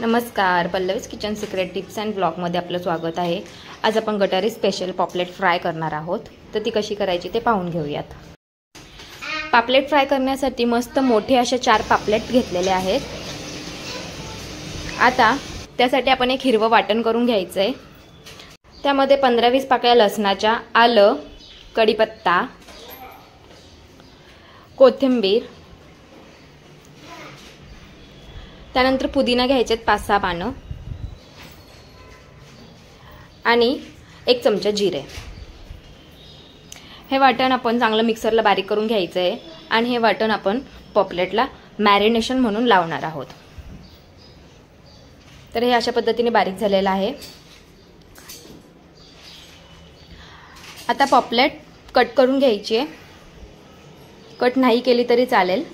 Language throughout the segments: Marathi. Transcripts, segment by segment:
नमस्कार, Pallavi's kitchen secret tips and ब्लॉगमध्ये आपलं स्वागत आहे। आज आपण गटारी स्पेशल पॉपलेट फ्राय करणार आहोत, तर ती कशी करायची ते पाहून घेऊयात। पापलेट फ्राय करण्यासाठी मस्त मोठे असे 4 पापलेट घेतलेले आहेत। आता त्यासाठी आपण एक हिरवं वाटण करून घ्यायचं आहे। त्यामध्ये 15-20 पाकळ्या लसणाच्या, आलं, कढीपत्ता, कोथिंबीर, त्यानंतर पुदिना घ्यायचे 5-6 पानं आणि 1 चमचा जिरे। हे वाटण आपण चांगलं मिक्सरला बारीक करून घ्यायचं आहे आणि हे वाटण आपण पॉपलेटला मॅरिनेशन म्हणून लावणार आहोत। तर हे अशा पद्धतीने बारीक झालेलं आहे। आता पॉपलेट कट करून घ्यायची आहे। कट नाही केली तरी चालेल,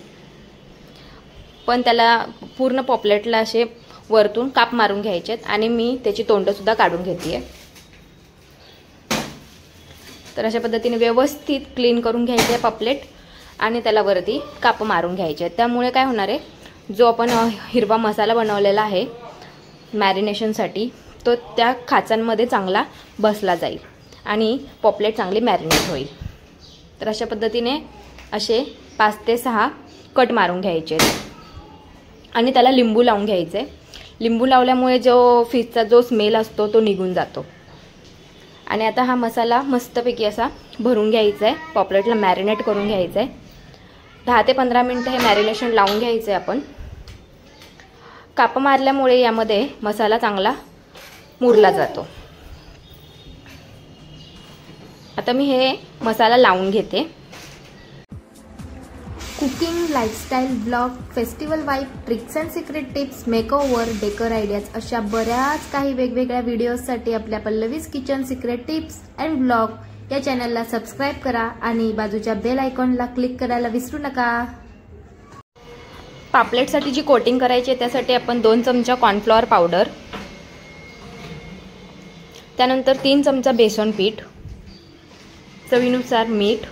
पण त्याला पूर्ण पॉपलेटला असे वरतून काप मारून घ्यायचे आहेत आणि मी त्याची तोंड सुद्धा काढून घेतेय। तर अशा पद्धतीने व्यवस्थित क्लीन करून घ्यायचे आहे पॉपलेट आणि त्याला वरती काप मारून घ्यायचे आहेत। त्यामुळे काय होणार आहे, जो आपण हिरवा मसाला बनवलेला आहे मॅरिनेशनसाठी तो त्या खाचांमध्ये चांगला बसला जाईल आणि पॉपलेट चांगली मॅरिनेट होईल। तर अशा पद्धतीने असे 5 ते 6 कट मारून घ्यायचे आणि त्याला लिंबू लावून घ्यायचे। लिंबू लावल्यामुळे जो फिशचा जो स्मेल असतो तो निघून जातो। आणि आता हा मसाला मस्तपैकी असा भरून घ्यायचा आहे, पॉपलेटला मॅरिनेट करून घ्यायचं आहे। 10 ते 15 मिनिटं हे मॅरिनेशन लावून घ्यायचं आहे आपण। काप मारल्यामुळे यामध्ये मसाला चांगला मुरला जातो। आता मी हे मसाला लावून घेते। Cooking, lifestyle blog, festival vibe, tricks and secret tips, makeover, decor ideas अशा बऱ्याच काही वेगवेगळ्या व्हिडिओजसाठी आपल्या Pallavi's kitchen secret tips and blog या चॅनलला सबस्क्राईब करा आणि बाजूच्या बेल आयकॉनला क्लिक करायला विसरू नका। पापलेटसाठी जी कोटिंग करायची आहे त्यासाठी आपण 2 चमचा कॉर्नफ्लॉवर पावडर, त्यानंतर 3 चमचा बेसन पीठ, चवीनुसार मीठ,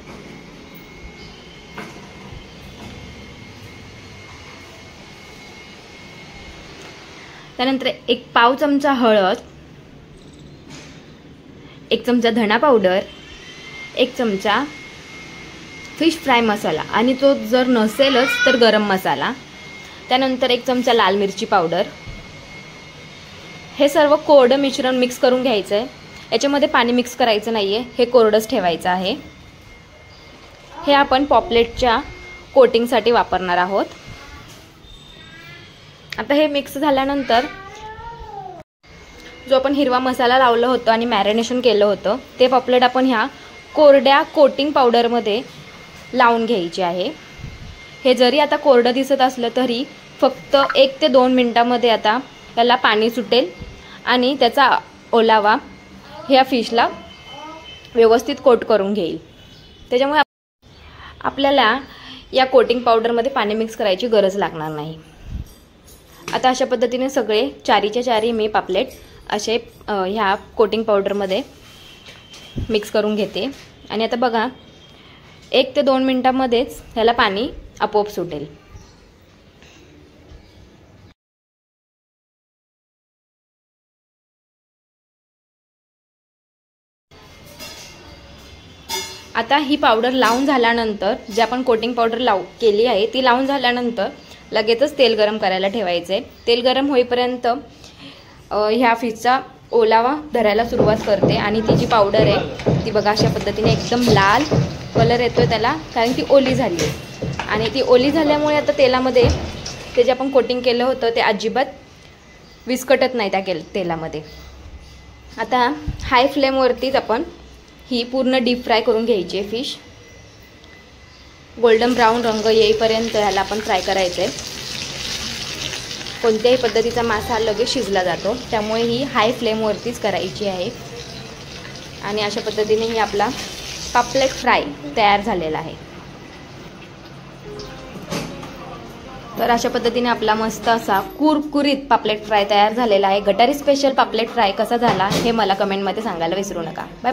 त्यानंतर 1 पाव चमचा हळद, 1 चमचा धना पावडर, 1 चमचा फिश फ्राय मसाला आणि तो जर नसेलच तर गरम मसाला, त्यानंतर 1 चमचा लाल मिरची पावडर। हे सर्व कोरडं मिश्रण मिक्स करून घ्यायचं आहे। याच्यामध्ये पाणी मिक्स करायचं नाहीये, हे कोरडंच ठेवायचं आहे। हे आपण पॉपलेटच्या कोटिंगसाठी वापरणार आहोत। आता हे मिक्स झाल्यानंतर जो आपण हिरवा मसाला लावलं होतं आणि मॅरिनेशन केलं होतं ते पॉपलेट आपण ह्या कोरड्या कोटिंग पावडरमध्ये लावून घ्यायचे आहे। हे जरी आता कोरडं दिसत असलं तरी फक्त 1 ते 2 मिनिटांमध्ये आता त्याला पाणी सुटेल आणि त्याचा ओलावा ह्या फिशला व्यवस्थित कोट करून घेईल। त्याच्यामुळे आपल्याला या कोटिंग पावडरमध्ये पाणी मिक्स करायची गरज लागणार नाही। आता अशा पद्धतीने सगळे 4च्या 4 मी पापलेट असे ह्या कोटिंग पावडरमध्ये मिक्स करून घेते आणि आता बघा 1 ते 2 मिनिटांमध्येच ह्याला पाणी आपोआप सुटेल। आता ही पावडर लावून झाल्यानंतर जे आपण कोटिंग पावडर केली आहे ती लावून झाल्यानंतर लगेचच तेल गरम करायला ठेवायचे। तेल गरम होईपर्यंत ह्या फिशचा ओलावा धरायला सुरुवात करते आणि ती जी पावडर आहे ती बघा अशा पद्धतीने एकदम लाल कलर येतोय त्याला, कारण ती ओली झाली आहे। आणि ती ओली झाल्यामुळे आता तेलामध्ये ते जे आपण कोटिंग केलं होतं ते अजिबात विस्कटत नाही त्या तेलामध्ये। आता हाय फ्लेमवरतीच आपण ही पूर्ण डीप फ्राय करून घ्यायची आहे फिश। गोल्डन ब्राऊन रंग येईपर्यंत ह्याला आपण फ्राय करायचं आहे। कोणत्याही पद्धतीचा मासा लगेच शिजला जातो, त्यामुळे ही हाय फ्लेमवरतीच करायची आहे। आणि अशा पद्धतीने ही आपला पापलेट फ्राय तयार झालेला आहे। तर अशा पद्धतीने आपला मस्त असा कुरकुरीत पापलेट फ्राय तयार झालेला आहे। गटारी स्पेशल पापलेट फ्राय कसा झाला हे मला कमेंटमध्ये सांगायला विसरू नका। बाय।